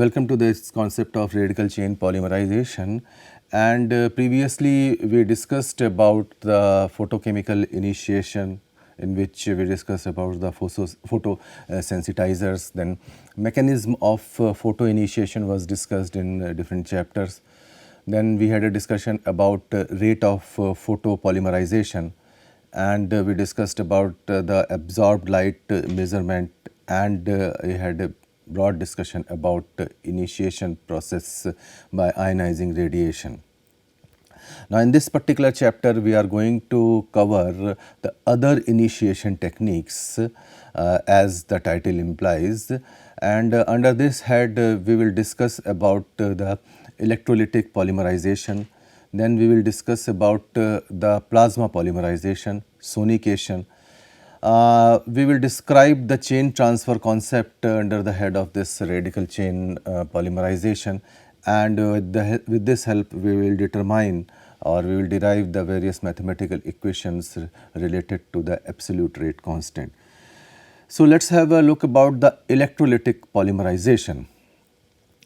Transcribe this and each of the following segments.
Welcome to this concept of radical chain polymerization, and previously we discussed about the photochemical initiation, in which we discussed about the photosensitizers. Then mechanism of photo initiation was discussed in different chapters. Then we had a discussion about rate of photopolymerization, and we discussed about the absorbed light measurement, and we had a broad discussion about initiation process by ionizing radiation. Now, in this particular chapter, we are going to cover the other initiation techniques as the title implies, and under this head we will discuss about the electrolytic polymerization. Then we will discuss about the plasma polymerization, sonication. We will describe the chain transfer concept under the head of this radical chain polymerization, and with this help we will determine or we will derive the various mathematical equations related to the absolute rate constant. So, let us have a look about the electrolytic polymerization.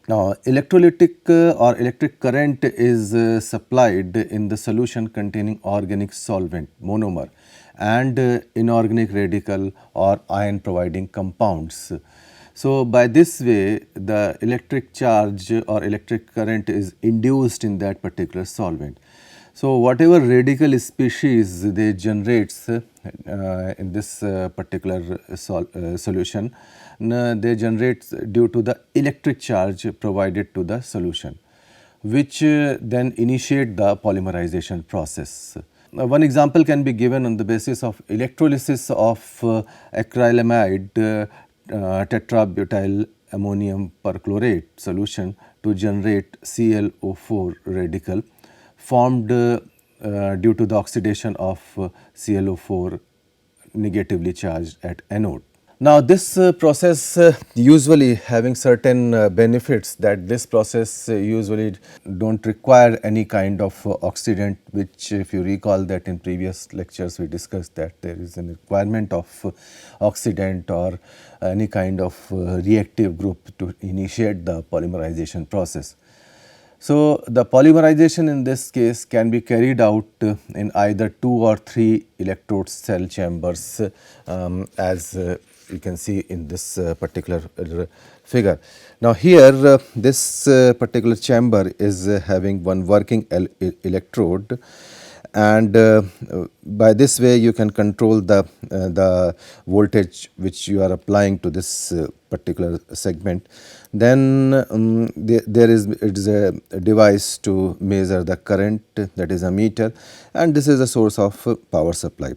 Now, electrolytic or electric current is supplied in the solution containing organic solvent monomer and inorganic radical or ion providing compounds. So, by this way the electric charge or electric current is induced in that particular solvent. So, whatever radical species they generates in this particular solution, they generate due to the electric charge provided to the solution, which then initiate the polymerization process. One example can be given on the basis of electrolysis of acrylamide tetrabutyl ammonium perchlorate solution to generate ClO4 radical formed due to the oxidation of ClO4 negatively charged at anode. Now, this process usually having certain benefits, that this process usually do not require any kind of oxidant, which if you recall that in previous lectures we discussed that there is a requirement of oxidant or any kind of reactive group to initiate the polymerization process. So, the polymerization in this case can be carried out in either 2 or 3 electrode cell chambers as you can see in this particular figure. Now, here this particular chamber is having one working electrode, and by this way you can control the voltage which you are applying to this particular segment. Then there is a device to measure the current, that is a meter, and this is a source of power supply.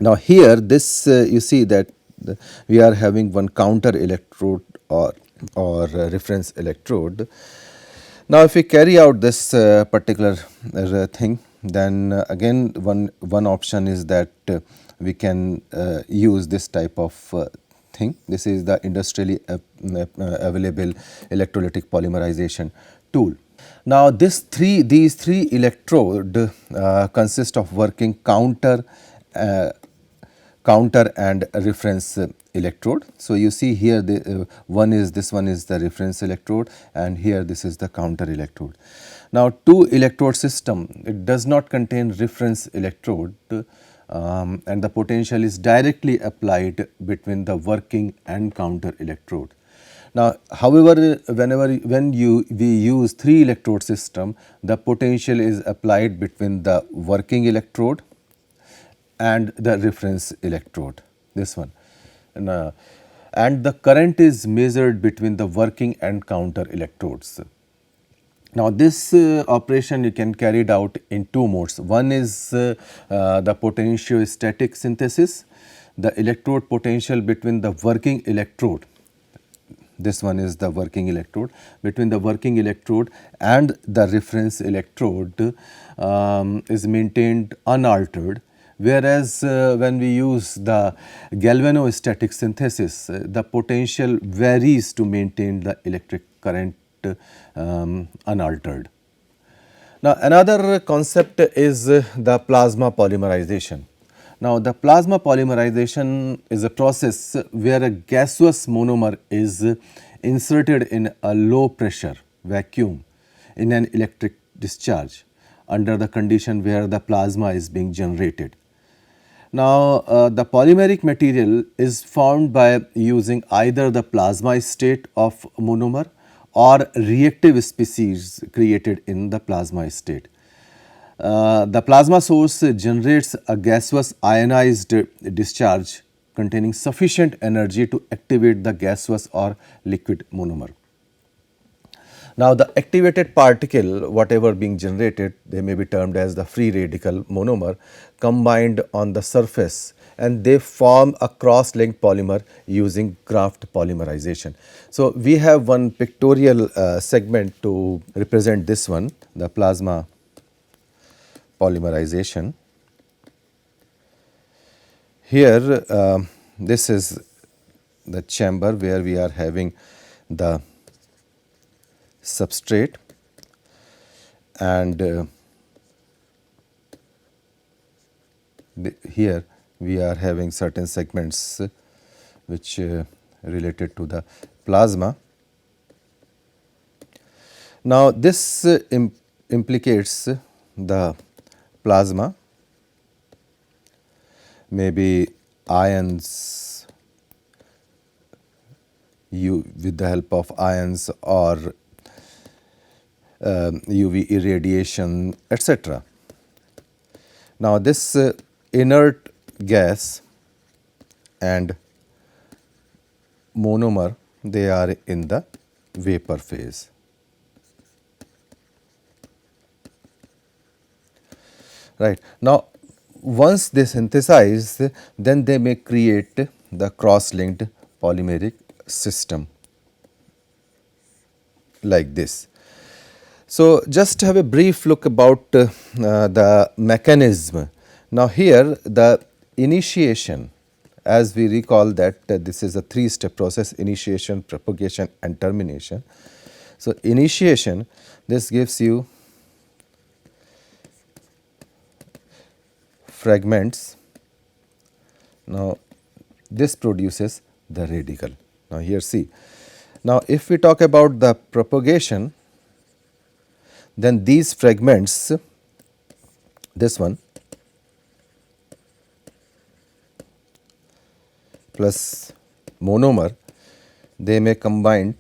Now, here this you see that we are having one counter electrode or reference electrode. Now, if we carry out this particular thing, then again one option is that we can use this type of thing. This is the industrially available electrolytic polymerization tool. Now, these three electrode consist of working counter and reference electrode. So, you see here this one is the reference electrode, and here this is the counter electrode. Now, 2 electrode system, it does not contain reference electrode, and the potential is directly applied between the working and counter electrode. Now, however, when we use 3 electrode system, the potential is applied between the working electrode and the reference electrode, this one, and the current is measured between the working and counter electrodes. Now, this operation you can carry it out in 2 modes. One is the potentiostatic synthesis, the electrode potential between the working electrode. This one is the working electrode. Between the working electrode and the reference electrode is maintained unaltered, whereas when we use the galvanostatic synthesis, the potential varies to maintain the electric current unaltered. Now, another concept is the plasma polymerization. Now, the plasma polymerization is a process where a gaseous monomer is inserted in a low pressure vacuum in an electric discharge under the condition where the plasma is being generated. Now, the polymeric material is formed by using either the plasma state of monomer or reactive species created in the plasma state. The plasma source generates a gaseous ionized discharge containing sufficient energy to activate the gaseous or liquid monomer. Now, the activated particle, whatever being generated, they may be termed as the free radical monomer combined on the surface, and they form a cross-linked polymer using Graft polymerization. So, we have one pictorial segment to represent this one, the plasma polymerization. Here, this is the chamber where we are having the substrate, and here we are having certain segments which related to the plasma. Now, this implicates the plasma, maybe ions, with the help of ions or UV irradiation, etc. Now, this inert gas and monomer, they are in the vapor phase. Right. Now, once they synthesize, then they may create the cross-linked polymeric system like this. So, just have a brief look about the mechanism. Now, here the initiation, as we recall that this is a three-step process: initiation, propagation and termination. So, initiation, this gives you fragments. Now, this produces the radical. Now, here see. Now, if we talk about the propagation, then these fragments, this one plus monomer, they may combine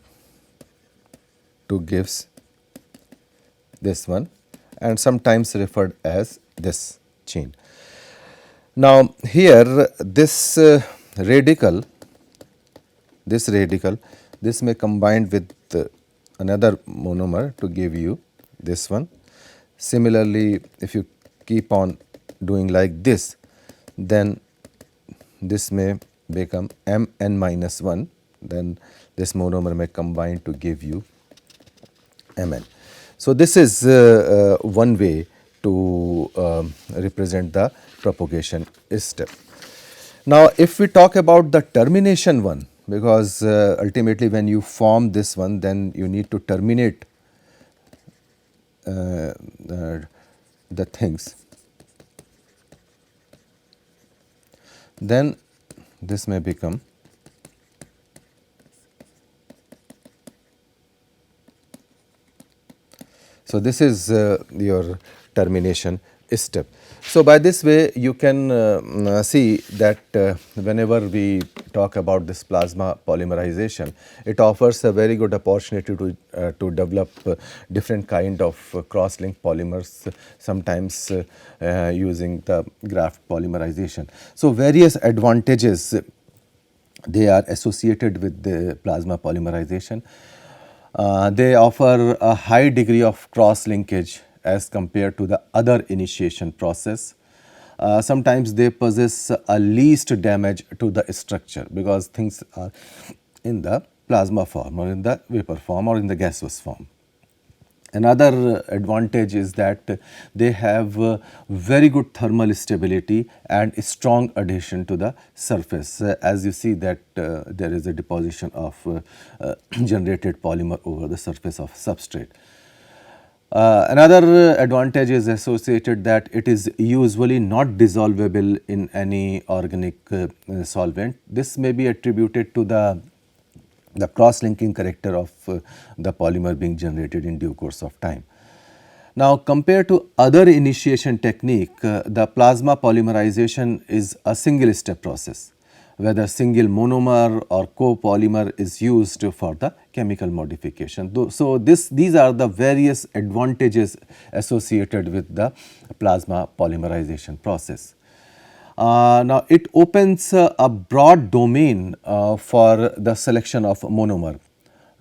to gives this one, and sometimes referred as this chain. Now, here this radical, this may combine with another monomer to give you this one. Similarly, if you keep on doing like this, then this may become Mn minus 1, then this monomer may combine to give you Mn. So, this is one way to represent the propagation step. Now, if we talk about the termination one, because ultimately when you form this one, then you need to terminate the things, then this may become so this is your termination step. So, by this way you can see that whenever we talk about this plasma polymerization, it offers a very good opportunity to develop different kind of cross-linked polymers, sometimes using the Graft polymerization. So, various advantages they are associated with the plasma polymerization. They offer a high degree of cross-linkage as compared to the other initiation process. Sometimes they possess a least damage to the structure, because things are in the plasma form or in the vapor form or in the gaseous form. Another advantage is that they have very good thermal stability and strong adhesion to the surface. As you see that there is a deposition of generated polymer over the surface of substrate. Another advantage is associated that it is usually not dissolvable in any organic solvent. This may be attributed to the the cross-linking character of the polymer being generated in due course of time. Now, compared to other initiation technique, the plasma polymerization is a single step process, whether single monomer or copolymer is used for the chemical modification. So, these are the various advantages associated with the plasma polymerization process. Now, it opens a broad domain for the selection of monomer.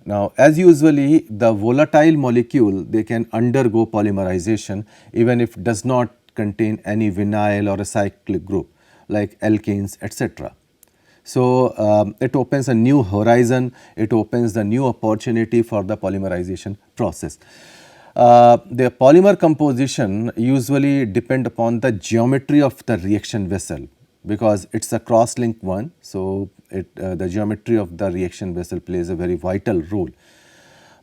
Now, as usually the volatile molecule, they can undergo polymerization even if does not contain any vinyl or a cyclic group like alkanes, etc. So, it opens a new horizon, it opens the new opportunity for the polymerization process. The polymer composition usually depend upon the geometry of the reaction vessel, because it is a cross-link one. So, the geometry of the reaction vessel plays a very vital role.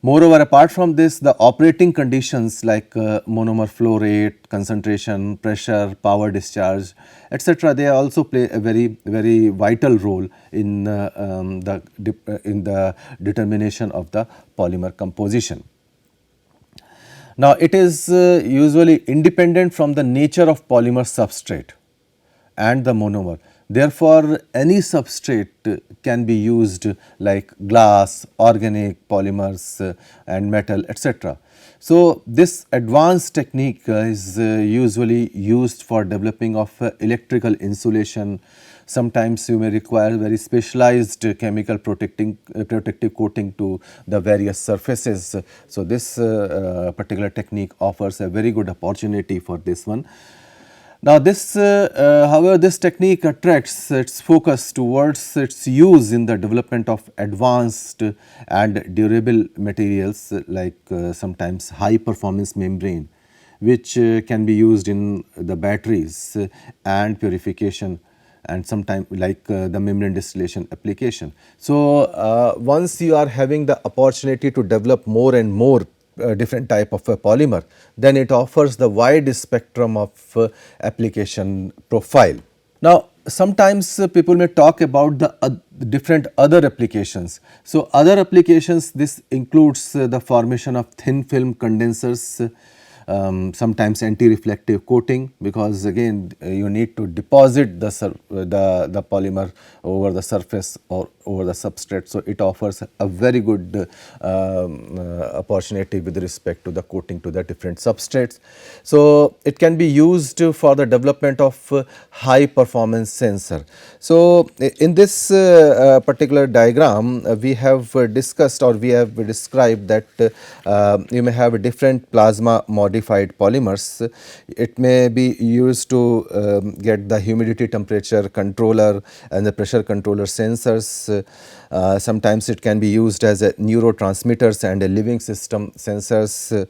Moreover, apart from this, the operating conditions like monomer flow rate, concentration, pressure, power discharge, etc., they also play a very vital role in the determination of the polymer composition. Now, it is usually independent from the nature of polymer substrate and the monomer. Therefore, any substrate can be used like glass, organic polymers and metal, etc. So, this advanced technique is usually used for developing of electrical insulation. Sometimes you may require very specialized chemical protective coating to the various surfaces. So, this particular technique offers a very good opportunity for this one. Now, this however, this technique attracts its focus towards its use in the development of advanced and durable materials like sometimes high performance membrane, which can be used in the batteries and purification, and sometimes like the membrane distillation application. So, once you are having the opportunity to develop more and more different type of a polymer, then it offers the wide spectrum of application profile. Now, sometimes people may talk about the different other applications. So, other applications, this includes the formation of thin film condensers, sometimes anti-reflective coating, because again you need to deposit the polymer over the surface or over the substrate. So, it offers a very good opportunity with respect to the coating to the different substrates. So, it can be used for the development of high performance sensor. So, in this particular diagram we have discussed, or we have described that you may have different plasma modified polymers. It may be used to get the humidity temperature controller and the pressure controller sensors. Sometimes it can be used as a neurotransmitters and a living system sensors.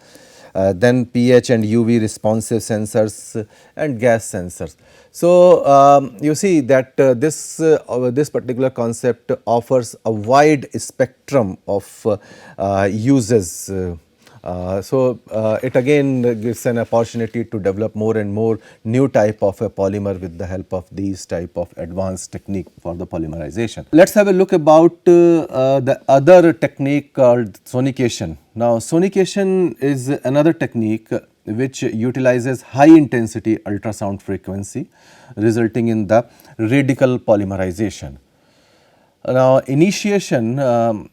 Then pH and UV responsive sensors and gas sensors. So, you see that this particular concept offers a wide spectrum of uses. It again gives an opportunity to develop more and more new type of a polymer with the help of these type of advanced technique for the polymerization. Let us have a look about the other technique called sonication. Now, sonication is another technique which utilizes high intensity ultrasound frequency, resulting in the radical polymerization. Now, initiation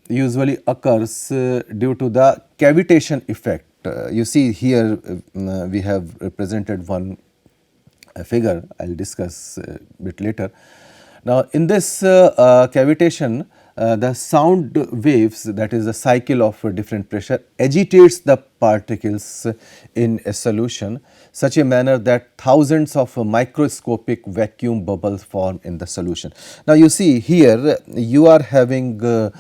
usually occurs due to the cavitation effect. You see here we have represented one figure, I will discuss a bit later. Now, in this cavitation, the sound waves, that is the cycle of different pressure, agitates the particles in a solution such a manner that thousands of microscopic vacuum bubbles form in the solution. Now, you see here you are having the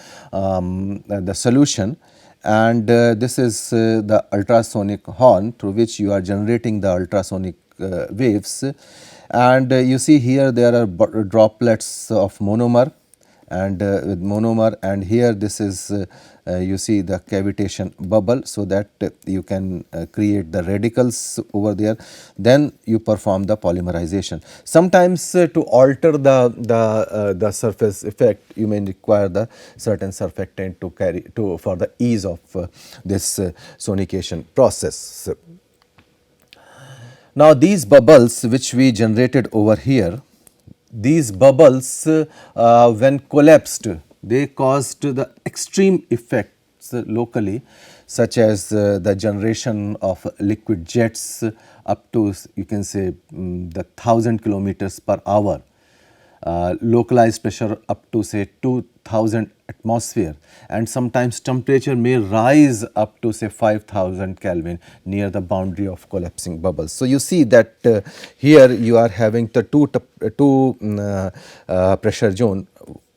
solution, and this is the ultrasonic horn through which you are generating the ultrasonic waves, and you see here there are droplets of monomer, and with monomer, and here this is you see the cavitation bubble, so that you can create the radicals over there. Then you perform the polymerization. Sometimes to alter the surface effect, you may require the certain surfactant to carry to for the ease of this sonication process. Now these bubbles which we generated over here, these bubbles when collapsed, they caused the extreme effects locally, such as the generation of liquid jets up to, you can say, the 1000 kilometers per hour, localized pressure up to say 2000 atmosphere, and sometimes temperature may rise up to say 5000 Kelvin near the boundary of collapsing bubbles. So you see that here you are having the two pressure zone.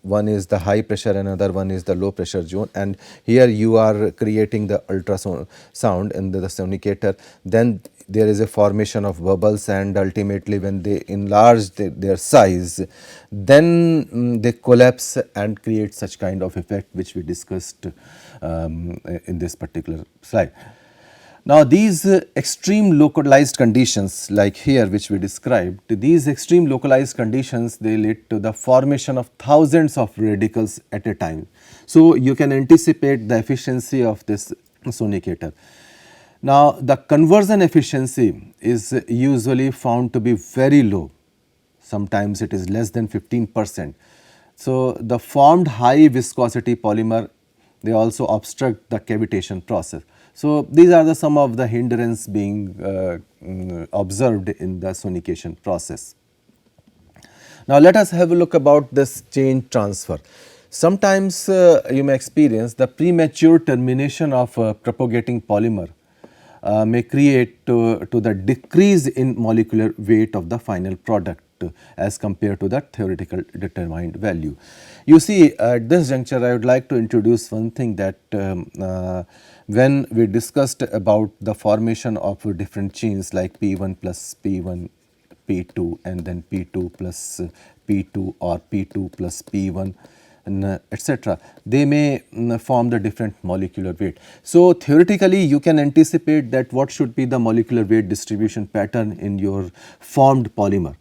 One is the high pressure, another one is the low pressure zone, and here you are creating the ultrasound in the sonicator. Then there is a formation of bubbles, and ultimately when they enlarge their size, then they collapse and create such kind of effect which we discussed in this particular slide. Now these extreme localized conditions like here which we described, these extreme localized conditions, they lead to the formation of thousands of radicals at a time. So you can anticipate the efficiency of this sonicator. Now the conversion efficiency is usually found to be very low, sometimes it is less than 15%. So the formed high viscosity polymer, they also obstruct the cavitation process. So these are some of the hindrance being observed in the sonication process. Now let us have a look about this chain transfer. Sometimes you may experience the premature termination of propagating polymer may create to the decrease in molecular weight of the final product as compared to the theoretical determined value. You see, at this juncture I would like to introduce one thing, that when we discussed about the formation of different chains like P1 plus P1, P2 and then P2 plus P2 or P2 plus P1 and etc., they may form the different molecular weight. So theoretically you can anticipate that what should be the molecular weight distribution pattern in your formed polymer.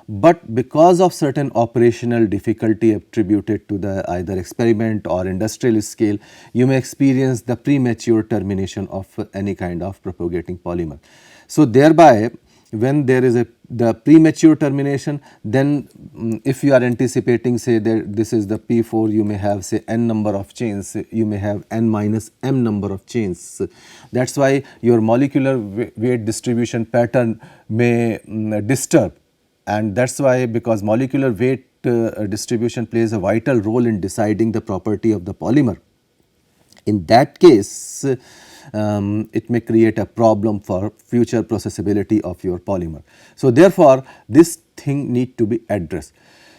But because of certain operational difficulty attributed to the either experiment or industrial scale, you may experience the premature termination of any kind of propagating polymer. So thereby, when there is the premature termination, then if you are anticipating say that this is the P4, you may have say n number of chains, you may have n minus m number of chains. That is why your molecular weight distribution pattern may disturb, and that is why, because molecular weight distribution plays a vital role in deciding the property of the polymer. In that case, it may create a problem for future processability of your polymer. So therefore, this thing need to be addressed.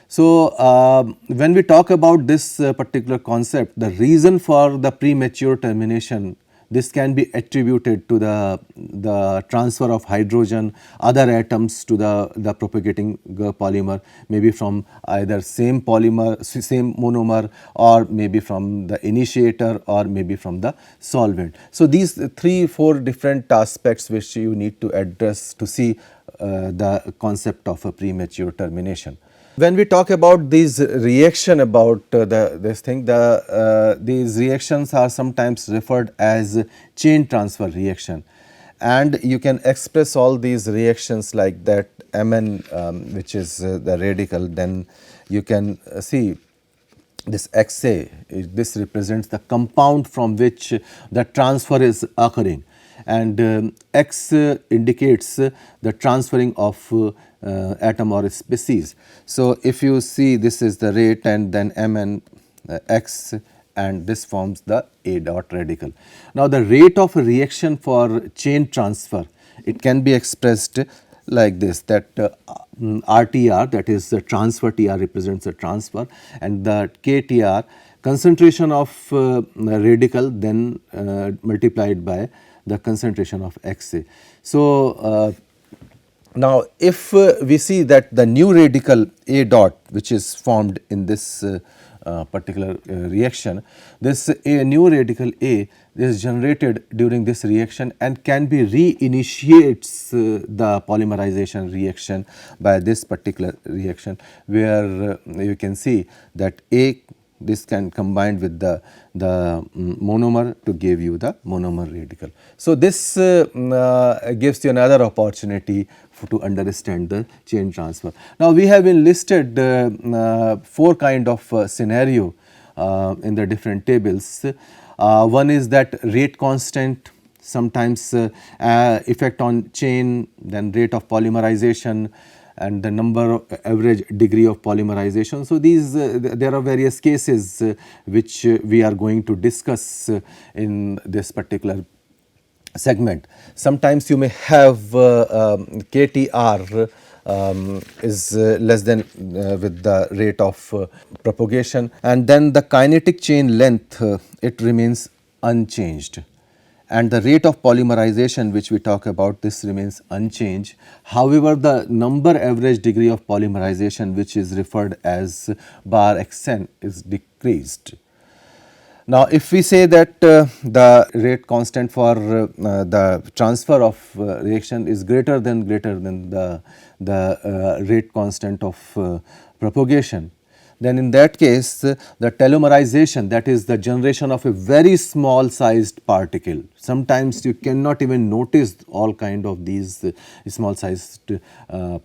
So when we talk about this particular concept, the reason for the premature termination, this can be attributed to the transfer of hydrogen, other atoms to the propagating polymer, maybe from either same polymer, same monomer, or maybe from the initiator, or maybe from the solvent. So these 3-4 different aspects which you need to address to see the concept of a premature termination. When we talk about these reaction about this thing, these reactions are sometimes referred as chain transfer reaction, and you can express all these reactions like that. Mn which is the radical, then you can see this Xa, this represents the compound from which the transfer is occurring, and X indicates the transferring of atom or species. So if you see, this is the rate, and then Mn X, and this forms the A dot radical. Now the rate of a reaction for chain transfer, it can be expressed like this, that RTR, that is the transfer, TR represents the transfer, and the KTR, concentration of radical, then multiplied by the concentration of Xa. So now if we see that the new radical A dot which is formed in this particular reaction, this a new radical A is generated during this reaction and can be reinitiates the polymerization reaction by this particular reaction, where you can see that this can combine with the monomer to give you the monomer radical. So, this gives you another opportunity to understand the chain transfer. Now, we have been listed 4 kind of scenario in the different tables. One is that rate constant, sometimes effect on chain, then rate of polymerization, and the number of average degree of polymerization. So, these there are various cases which we are going to discuss in this particular segment. Sometimes you may have KTR is less than with the rate of propagation, and then the kinetic chain length it remains unchanged, and the rate of polymerization which we talk about, this remains unchanged. However, the number average degree of polymerization, which is referred as bar xn, is decreased. Now, if we say that the rate constant for the transfer of reaction is greater than the rate constant of propagation, then in that case the telomerization, that is the generation of a very small sized particle. Sometimes you cannot even notice all kind of these small sized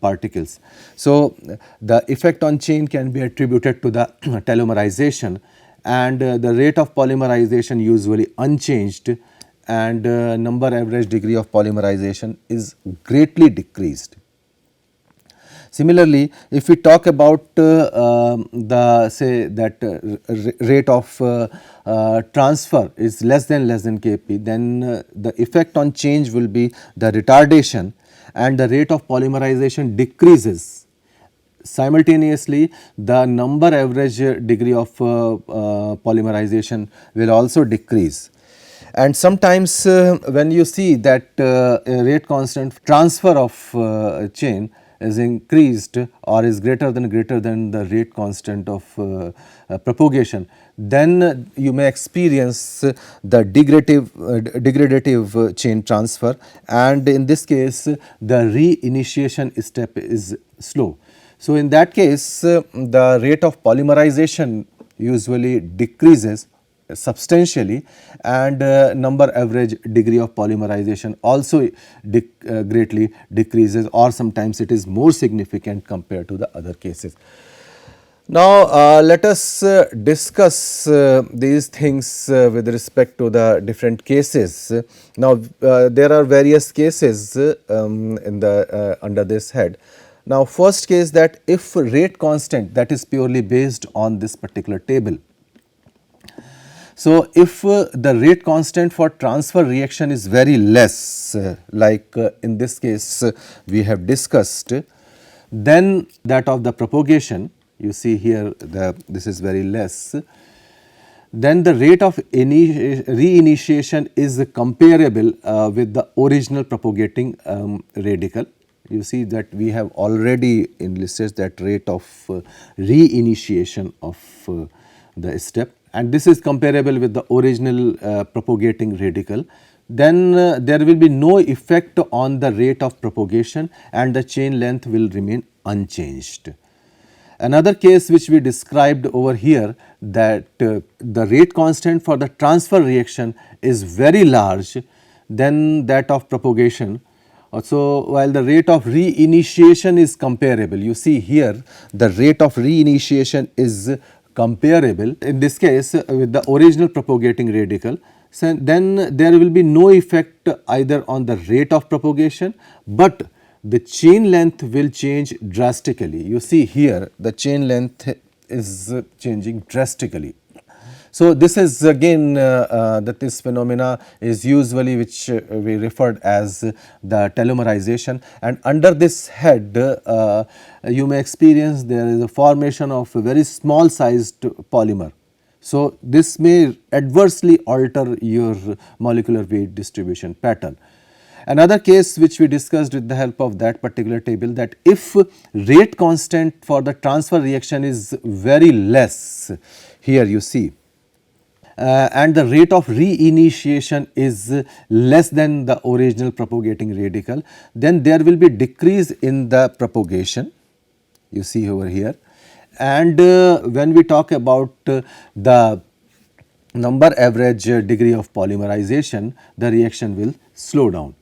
particles. So, the effect on chain can be attributed to the telomerization, and the rate of polymerization usually unchanged, and number average degree of polymerization is greatly decreased. Similarly, if we talk about the say that rate of transfer is less than Kp, then the effect on change will be the retardation, and the rate of polymerization decreases. Simultaneously, the number average degree of polymerization will also decrease. And sometimes when you see that rate constant transfer of chain is increased or is greater than the rate constant of propagation, then you may experience the degradative chain transfer, and in this case the reinitiation step is slow. So, in that case the rate of polymerization usually decreases substantially, and number average degree of polymerization also greatly decreases, or sometimes it is more significant compared to the other cases. Now, let us discuss these things with respect to the different cases. Now, there are various cases in the under this head. Now, first case, that if rate constant, that is purely based on this particular table. So, if the rate constant for transfer reaction is very less, like in this case we have discussed, then that of the propagation, you see here this is very less, then the rate of reinitiation is comparable with the original propagating radical. You see that we have already enlisted that rate of reinitiation of the step, and this is comparable with the original propagating radical. Then there will be no effect on the rate of propagation, and the chain length will remain unchanged. Another case which we described over here, that the rate constant for the transfer reaction is very large than that of propagation. So, while the rate of reinitiation is comparable, you see here the rate of reinitiation is comparable in this case with the original propagating radical. So, then there will be no effect either on the rate of propagation, but the chain length will change drastically. You see here the chain length is changing drastically. So, this is again that this phenomena is usually which we referred as the telomerization, and under this head you may experience there is a formation of a very small sized polymer. So, this may adversely alter your molecular weight distribution pattern. Another case which we discussed with the help of that particular table, that if rate constant for the transfer reaction is very less, here you see, and the rate of reinitiation is less than the original propagating radical, then there will be decrease in the propagation, you see over here. And when we talk about the number average degree of polymerization, the reaction will slow down.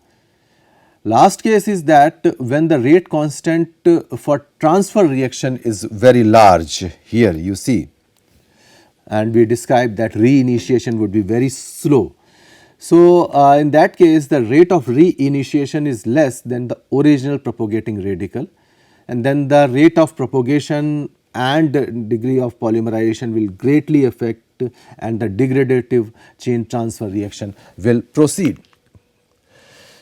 Last case is that when the rate constant for transfer reaction is very large, here you see, and we described that reinitiation would be very slow. So, in that case the rate of reinitiation is less than the original propagating radical, and then the rate of propagation and degree of polymerization will greatly affect, and the degradative chain transfer reaction will proceed.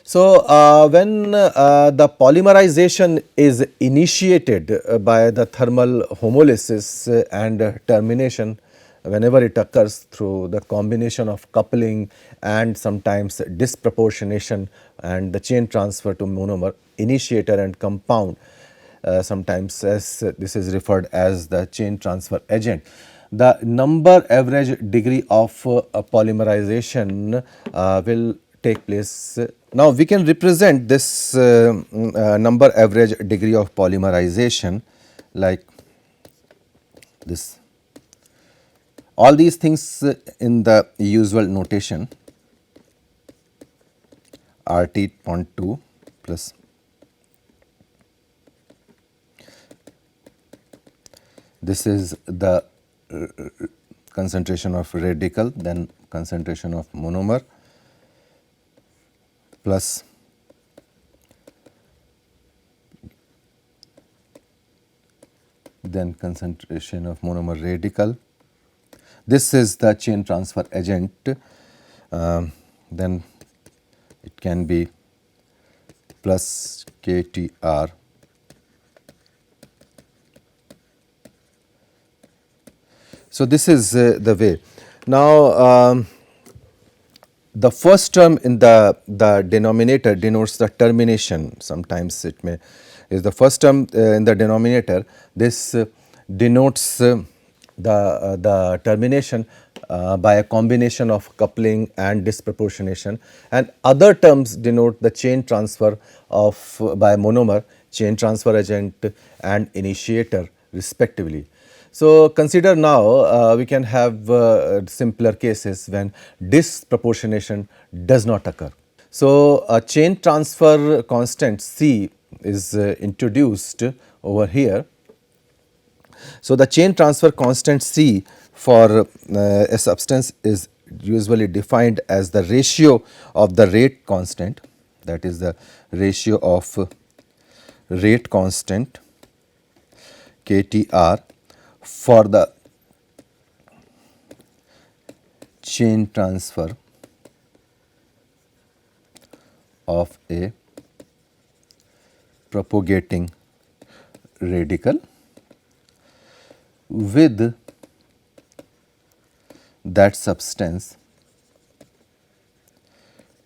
So, when the polymerization is initiated by the thermal homolysis and termination, whenever it occurs through the combination of coupling and sometimes disproportionation and the chain transfer to monomer, initiator and compound, sometimes as this is referred as the chain transfer agent, the number average degree of polymerization will take place. Now, we can represent this number average degree of polymerization like this. All these things in the usual notation, RT.2 plus this is the concentration of radical, then concentration of monomer, plus then concentration of monomer radical. This is the chain transfer agent, then it can be plus KTR. So, this is the way. Now, the first term in the denominator denotes the termination. Sometimes it may is the first term in the denominator. This denotes the termination by a combination of coupling and disproportionation, and other terms denote the chain transfer of by monomer, chain transfer agent and initiator respectively. So, consider now we can have simpler cases when disproportionation does not occur. So, a chain transfer constant C is introduced over here. So, the chain transfer constant C for a substance is usually defined as the ratio of the rate constant, that is the ratio of rate constant KTR for the chain transfer of a propagating radical with that substance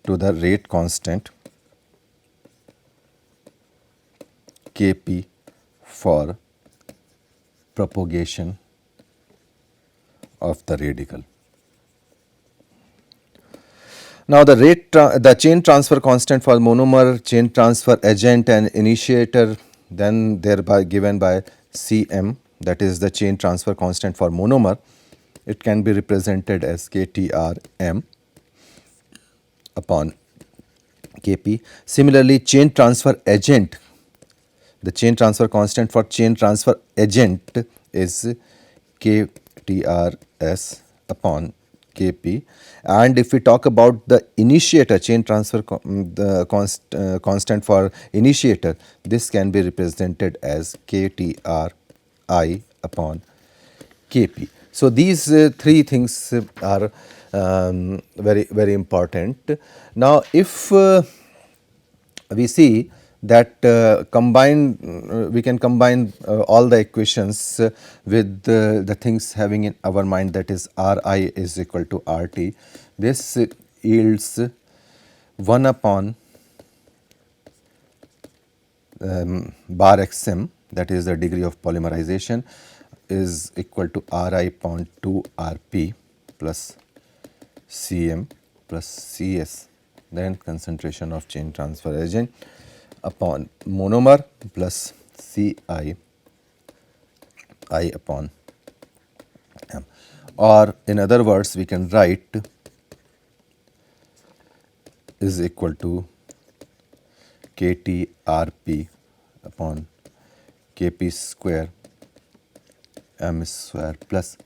to the rate constant Kp for propagation of the radical. Now, the chain transfer constant for monomer, chain transfer agent and initiator, then thereby given by Cm, that is the chain transfer constant for monomer. It can be represented as KTRm upon Kp. Similarly, chain transfer agent, the chain transfer constant for chain transfer agent is KTRs upon Kp, and if we talk about the initiator, chain transfer constant for initiator, this can be represented as KTRi upon Kp. So, these three things are very important. Now, if we see that we can combine all the equations with the things having in our mind, that is Ri is equal to Rt. This yields 1 upon bar xm, that is the degree of polymerization, is equal to Ri upon 2 Rp plus Cm plus Cs, then concentration of chain transfer agent upon monomer plus Ci I upon m, or in other words we can write is equal to Kt Rp upon Kp square m square plus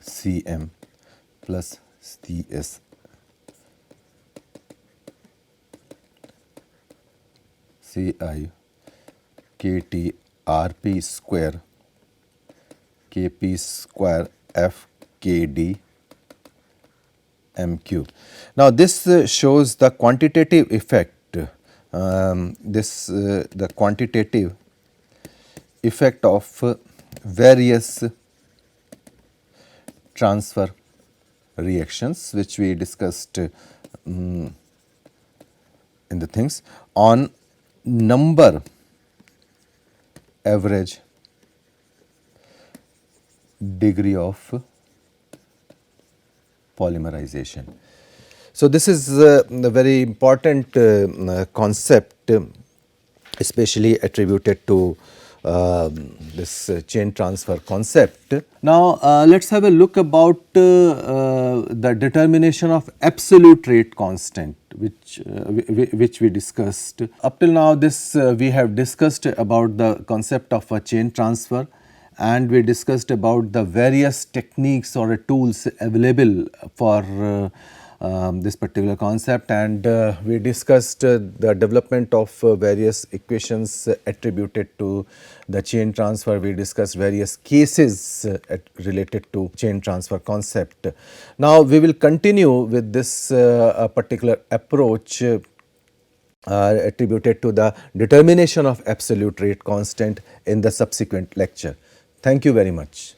Cm plus Cs Ci Kt Rp square Kp square F Kd m cube. Now this shows the quantitative effect, the quantitative effect of various transfer reactions which we discussed in the things on number average degree of polymerization. So this is a very important concept, especially attributed to this chain transfer concept. Now let us have a look about the determination of absolute rate constant which we discussed. Up till now this we have discussed about the concept of a chain transfer, and we discussed about the various techniques or tools available for this particular concept, and we discussed the development of various equations attributed to the chain transfer. We discussed various cases related to chain transfer concept. Now we will continue with this particular approach attributed to the determination of absolute rate constant in the subsequent lecture. Thank you very much.